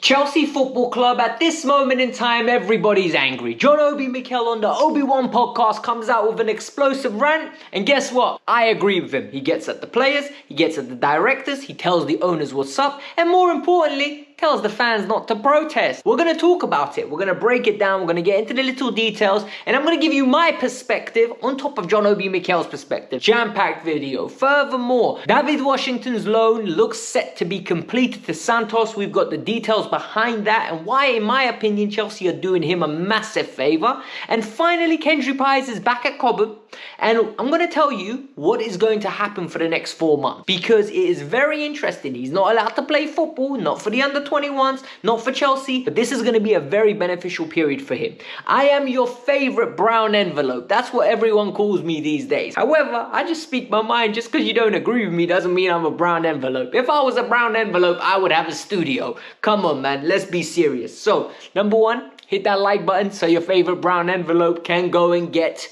Chelsea Football Club, at this moment in time, everybody's angry. John Obi Mikel on the ObiOne podcast comes out with an explosive rant, and guess what? I agree with him. He gets at the players, he gets at the directors, he tells the owners what's up, and more importantly, tells the fans not to protest. We're going to talk about it. We're going to break it down. We're going to get into the little details, and I'm going to give you my perspective on top of John Obi Mikel's perspective. Jam-packed video. Furthermore, David Washington's loan looks set to be completed to Santos. We've got the details behind that and why, in my opinion, Chelsea are doing him a massive favour. And finally, Kendry Paez is back at Cobham, and I'm going to tell you what is going to happen for the next 4 months, because it is very interesting. He's not allowed to play football, not for the under-21s, not for Chelsea, but this is going to be a very beneficial period for him. I am your favourite brown envelope. That's what everyone calls me these days. However, I just speak my mind. Just because you don't agree with me doesn't mean I'm a brown envelope. If I was a brown envelope, I would have a studio. Come on, man, let's be serious. So, number one, hit that like button so your favorite brown envelope can go and get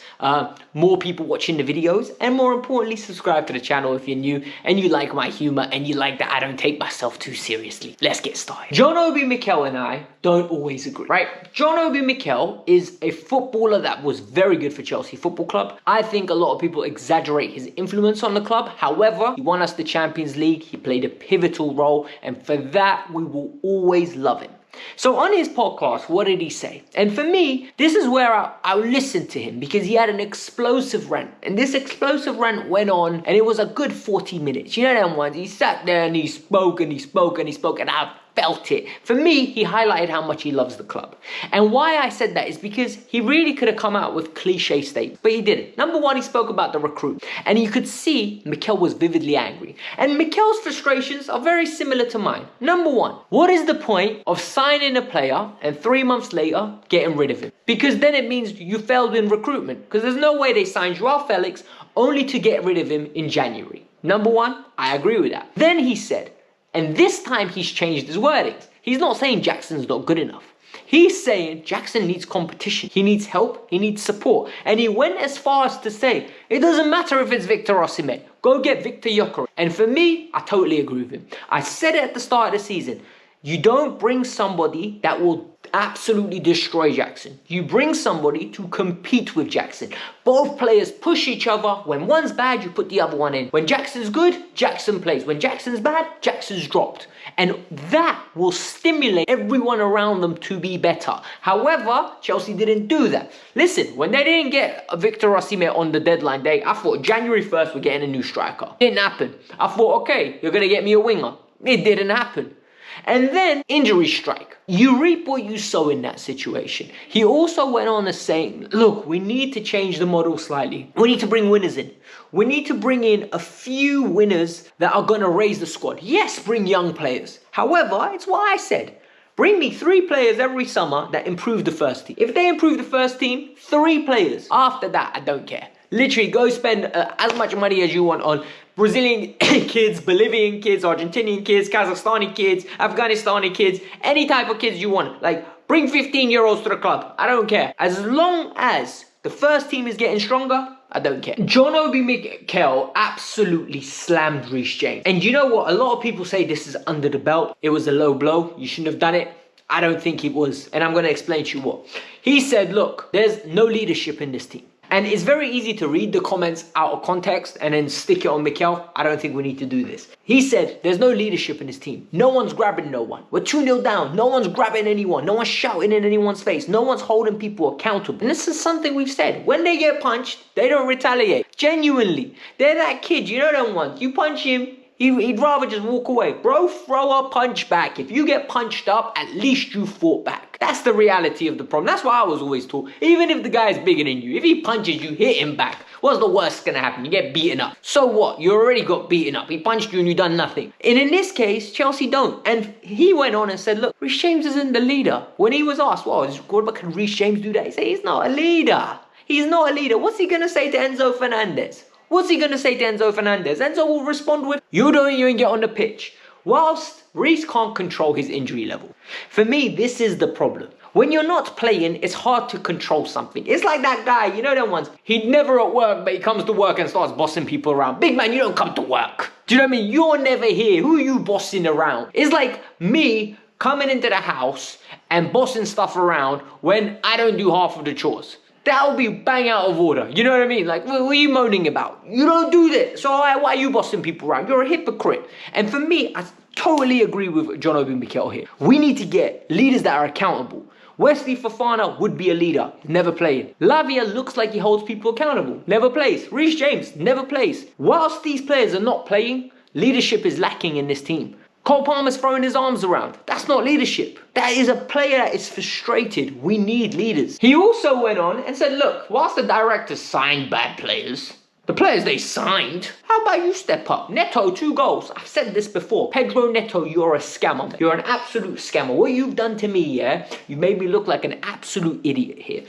more people watching the videos. And more importantly, subscribe to the channel if you're new and you like my humor and you like that I don't take myself too seriously. Let's get started. John Obi Mikel and I don't always agree, right? John Obi Mikel is a footballer that was very good for Chelsea Football Club. I think a lot of people exaggerate his influence on the club. However, he won us the Champions League. He played a pivotal role, and for that, we will always love him. So on his podcast, what did he say? And for me, this is where I listened to him, because he had an explosive rant. And this explosive rant went on, and it was a good 40 minutes. You know them ones? He sat there and he spoke and he spoke and he spoke, and I felt it. For me, he highlighted how much he loves the club. And why I said that is because he really could have come out with cliche statements, but he didn't. Number one, he spoke about the recruit, and you could see Mikel was vividly angry. And Mikel's frustrations are very similar to mine. Number one, what is the point of signing a player and 3 months later getting rid of him? Because then it means you failed in recruitment, because there's no way they signed Joao Felix only to get rid of him in January. Number one, I agree with that. Then he said, and this time he's changed his wordings. He's not saying Jackson's not good enough. He's saying Jackson needs competition. He needs help. He needs support. And he went as far as to say, it doesn't matter if it's Victor Osimhen. Go get Victor Gyökeres. And for me, I totally agree with him. I said it at the start of the season. You don't bring somebody that will absolutely destroy Jackson. You bring somebody to compete with Jackson. Both players push each other. When one's bad, you put the other one in. When Jackson's good, Jackson plays. When Jackson's bad, Jackson's dropped. And that will stimulate everyone around them to be better. However, Chelsea didn't do that. Listen, when they didn't get Victor Osimhen on the deadline day, I thought January 1st we're getting a new striker. Didn't happen. I thought, okay, you're going to get me a winger. It didn't happen. And then injury strike. You reap what you sow in that situation. He also went on as saying, look, we need to change the model slightly. We need to bring winners in. We need to bring in a few winners that are going to raise the squad. Yes, bring young players. However, it's what I said. Bring me 3 players every summer that improve the first team. If they improve the first team, 3 players. After that, I don't care. Literally, go spend as much money as you want on Brazilian kids, Bolivian kids, Argentinian kids, Kazakhstani kids, Afghanistani kids, any type of kids you want. Like, bring 15-year-olds to the club. I don't care. As long as the first team is getting stronger, I don't care. John Obi Mikel absolutely slammed Reece James. And you know what? A lot of people say this is under the belt. It was a low blow. You shouldn't have done it. I don't think it was. And I'm going to explain to you what. He said, look, there's no leadership in this team. And it's very easy to read the comments out of context and then stick it on Mikel. I don't think we need to do this. He said, there's no leadership in his team. No one's grabbing no one. We're 2-0 down. No one's grabbing anyone. No one's shouting in anyone's face. No one's holding people accountable. And this is something we've said. When they get punched, they don't retaliate. Genuinely. They're that kid. You know them ones. You punch him, he'd rather just walk away. Bro, throw a punch back. If you get punched up, at least you fought back. That's the reality of the problem. That's what I was always taught. Even if the guy's bigger than you, if he punches you, hit him back. What's the worst gonna happen? You get beaten up. So what? You already got beaten up. He punched you and you done nothing. And in this case, Chelsea don't. And he went on and said, look, Reece James isn't the leader. When he was asked, well, can Reece James do that? He said, he's not a leader. He's not a leader. What's he gonna say to Enzo Fernandez? What's he gonna say to Enzo Fernandez? Enzo will respond with, you don't even get on the pitch. Whilst Reece can't control his injury level. For me, this is the problem. When you're not playing, it's hard to control something. It's like that guy, you know them ones. He's never at work, but he comes to work and starts bossing people around. Big man, you don't come to work. Do you know what I mean? You're never here. Who are you bossing around? It's like me coming into the house and bossing stuff around when I don't do half of the chores. That'll be bang out of order. You know what I mean? Like, what are you moaning about? You don't do that. So why are you bossing people around? You're a hypocrite. And for me, I totally agree with John Obi Mikel here. We need to get leaders that are accountable. Wesley Fofana would be a leader, never playing. Lavia looks like he holds people accountable, never plays. Reece James never plays. Whilst these players are not playing, leadership is lacking in this team. Cole Palmer's throwing his arms around. That's not leadership. That is a player that is frustrated. We need leaders. He also went on and said, look, whilst the directors signed bad players, the players they signed, how about you step up? Neto, 2 goals. I've said this before. Pedro Neto, you're a scammer. You're an absolute scammer. What you've done to me, yeah, you made me look like an absolute idiot here.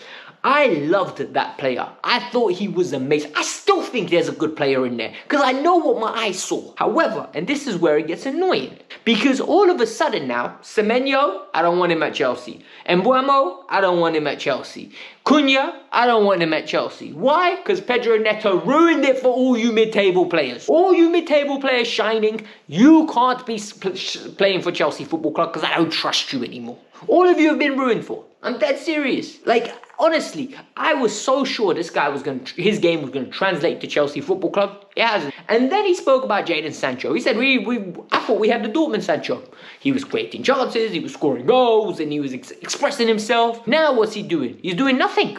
I loved that player. I thought he was amazing. I still think there's a good player in there because I know what my eyes saw. However, and this is where it gets annoying, because all of a sudden now, Semenyo, I don't want him at Chelsea. Mbuemo, I don't want him at Chelsea. Cunha, I don't want him at Chelsea. Why? Because Pedro Neto ruined it for all you mid-table players. All you mid-table players shining, you can't be playing for Chelsea Football Club because I don't trust you anymore. All of you have been ruined for. I'm dead serious. Like, honestly, I was so sure this guy was his game was going to translate to Chelsea Football Club. It hasn't. And then he spoke about Jadon Sancho. He said, I thought we had the Dortmund Sancho. He was creating chances, he was scoring goals, and he was expressing himself. Now what's he doing? He's doing nothing.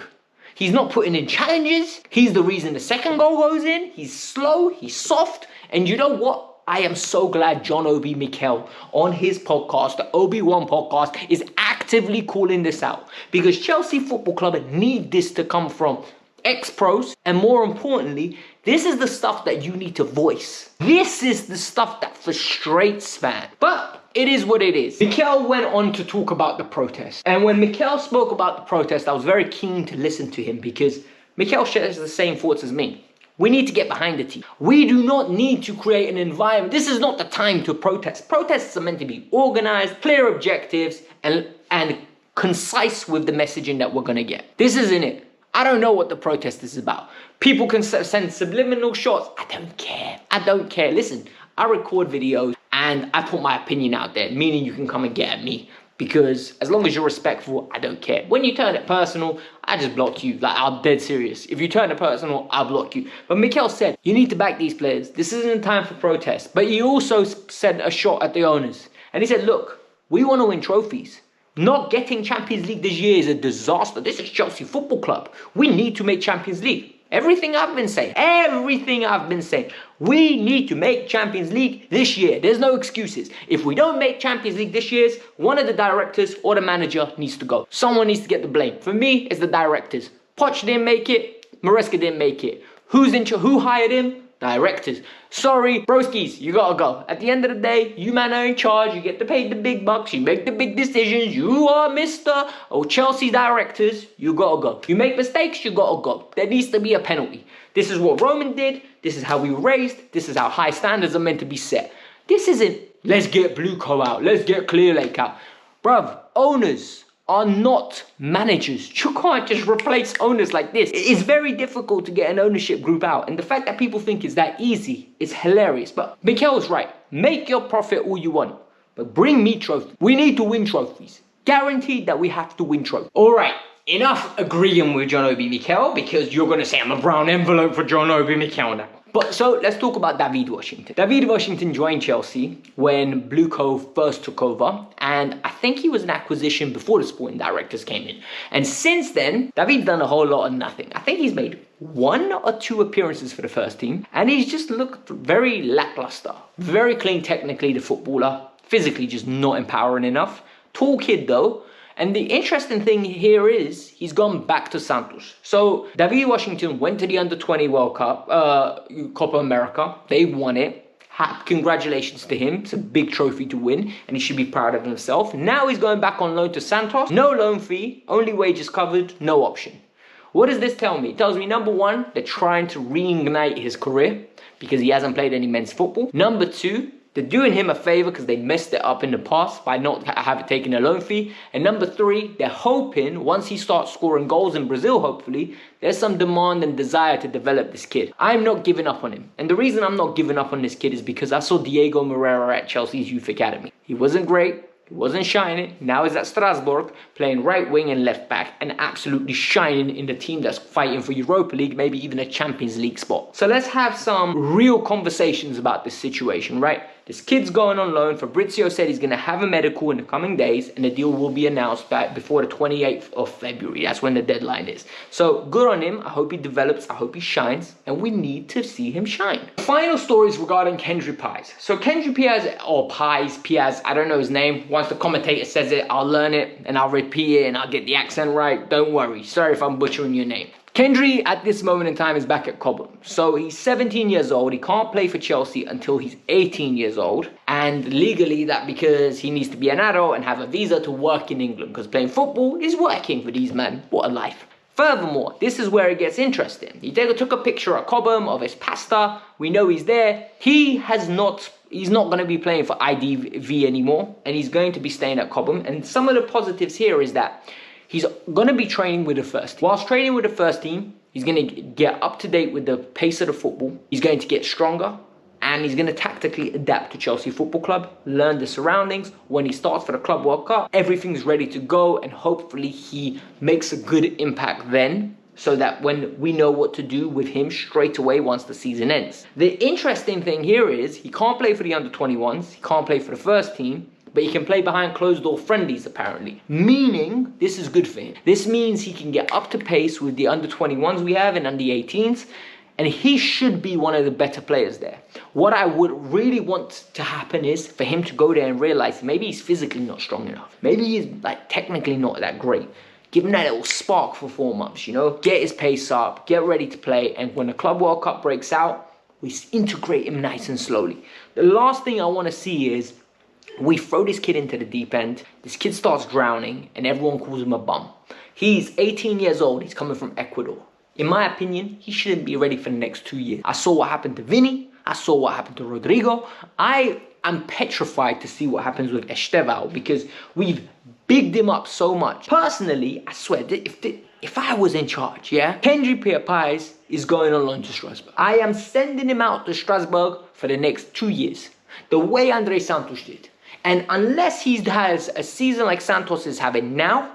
He's not putting in challenges. He's the reason the second goal goes in. He's slow, he's soft. And you know what? I am so glad John Obi Mikel on his podcast, the ObiOne podcast, is actively calling this out. Because Chelsea Football Club need this to come from ex-pros. And more importantly, this is the stuff that you need to voice. This is the stuff that frustrates fans. But it is what it is. Mikel went on to talk about the protest. And when Mikel spoke about the protest, I was very keen to listen to him because Mikel shares the same thoughts as me. We need to get behind the team. We do not need to create an environment. This is not the time to protest. Protests are meant to be organized, clear objectives, and concise with the messaging that we're going to get. This isn't it. I don't know what the protest is about. People can send subliminal shots. I don't care. I don't care. Listen, I record videos and I put my opinion out there, meaning you can come and get at me. Because as long as you're respectful, I don't care. When you turn it personal, I just block you. Like, I'm dead serious. If you turn it personal, I'll block you. But Mikel said, you need to back these players. This isn't a time for protest. But he also sent a shot at the owners. And he said, look, we want to win trophies. Not getting Champions League this year is a disaster. This is Chelsea Football Club. We need to make Champions League. Everything I've been saying. We need to make Champions League this year. There's no excuses. If we don't make Champions League this year, one of the directors or the manager needs to go. Someone needs to get the blame. For me, it's the directors. Poch didn't make it. Maresca didn't make it. Who hired him? Directors. Sorry, broskies, you gotta go. At the end of the day, you man are in charge. You get to pay the big bucks. You make the big decisions. You are Mr. Chelsea directors. You gotta go. You make mistakes, you gotta go. There needs to be a penalty. This is what Roman did. This is how we raised. This is how high standards are meant to be set. This isn't, let's get Blueco out. Let's get Clear Lake out. Bruv, owners are not managers. You can't just replace owners like this. It is very difficult to get an ownership group out. And the fact that people think it's that easy is hilarious. But Mikel's right. Make your profit all you want. But bring me trophies. We need to win trophies. Guaranteed that we have to win trophies. All right. Enough agreeing with John Obi Mikel because you're going to say I'm a brown envelope for John Obi Mikel now. But so let's talk about David Washington. David Washington joined Chelsea when Blueco first took over. And I think he was an acquisition before the sporting directors came in. And since then, David's done a whole lot of nothing. I think he's made 1 or 2 appearances for the first team. And he's just looked very lackluster. Very clean technically, the footballer. Physically just not empowering enough. Tall kid though. And the interesting thing here is he's gone back to Santos. So David Washington went to the Under-20 World Cup, Copa America. They won it. Congratulations to him. It's a big trophy to win and he should be proud of himself. Now he's going back on loan to Santos. No loan fee, only wages covered, no option. What does this tell me? It tells me, number 1, they're trying to reignite his career because he hasn't played any men's football. Number 2, they're doing him a favor because they messed it up in the past by not having taken a loan fee. And number 3, they're hoping once he starts scoring goals in Brazil, hopefully, there's some demand and desire to develop this kid. I'm not giving up on him. And the reason I'm not giving up on this kid is because I saw Diego Moreira at Chelsea's Youth Academy. He wasn't great. He wasn't shining. Now he's at Strasbourg playing right wing and left back and absolutely shining in the team that's fighting for Europa League, maybe even a Champions League spot. So let's have some real conversations about this situation, right? This kid's going on loan. Fabrizio said he's going to have a medical in the coming days and the deal will be announced back before the 28th of February. That's when the deadline is. So good on him. I hope he develops. I hope he shines. And we need to see him shine. Final stories regarding Kendry Paez. So Kendry Paez, or Paez, I don't know his name. Once the commentator says it, I'll learn it and I'll repeat it and I'll get the accent right. Don't worry. Sorry if I'm butchering your name. Kendry, at this moment in time, is back at Cobham. So he's 17 years old. He can't play for Chelsea until he's 18 years old. And legally, that because he needs to be an adult and have a visa to work in England. Because playing football is working for these men. What a life. Furthermore, this is where it gets interesting. He took a picture at Cobham of his pasta. We know he's there. He's not going to be playing for IDV anymore. And he's going to be staying at Cobham. And some of the positives here is that he's going to be training with the first team. Whilst training with the first team, he's going to get up to date with the pace of the football. He's going to get stronger. And he's going to tactically adapt to Chelsea Football Club, learn the surroundings. When he starts for the Club World Cup, everything's ready to go. And hopefully he makes a good impact then, so that when we know what to do with him straight away once the season ends. The interesting thing here is he can't play for the under-21s. He can't play for the first team. But he can play behind closed-door friendlies, apparently. Meaning, this is good for him. This means he can get up to pace with the under-21s we have and under-18s. And he should be one of the better players there. What I would really want to happen is for him to go there and realize maybe he's physically not strong enough. Maybe he's technically not that great. Give him that little spark for 4 months, you know? Get his pace up, get ready to play. And when the Club World Cup breaks out, we integrate him nice and slowly. The last thing I want to see is we throw this kid into the deep end. This kid starts drowning and everyone calls him a bum. He's 18 years old. He's coming from Ecuador. In my opinion, he shouldn't be ready for the next 2 years. I saw what happened to Vinny. I saw what happened to Rodrigo. I am petrified to see what happens with Estevao because we've bigged him up so much. Personally, I swear, if I was in charge, yeah, Kendry Paez is going on loan to Strasbourg. I am sending him out to Strasbourg for the next 2 years, the way Andre Santos did. And unless he has a season like Santos is having now,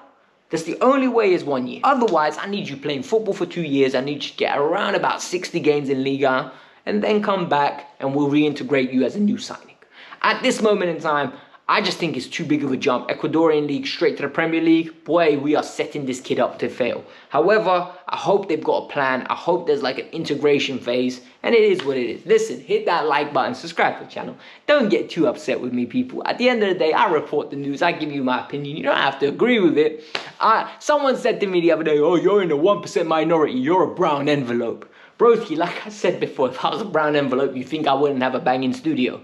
that's the only way is 1 year. Otherwise, I need you playing football for 2 years. I need you to get around about 60 games in Liga and then come back and we'll reintegrate you as a new signing. At this moment in time, I just think it's too big of a jump. Ecuadorian League straight to the Premier League. Boy, we are setting this kid up to fail. However, I hope they've got a plan. I hope there's like an integration phase. And it is what it is. Listen, hit that like button, subscribe to the channel. Don't get too upset with me, people. At the end of the day, I report the news. I give you my opinion. You don't have to agree with it. Someone said to me the other day, oh, you're in the 1% minority. You're a brown envelope. Broski, like I said before, if I was a brown envelope, you think I wouldn't have a banging studio?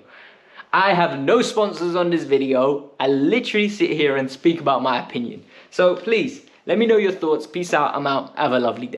I have no sponsors on this video. I literally sit here and speak about my opinion. So please, let me know your thoughts. Peace out. I'm out. Have a lovely day.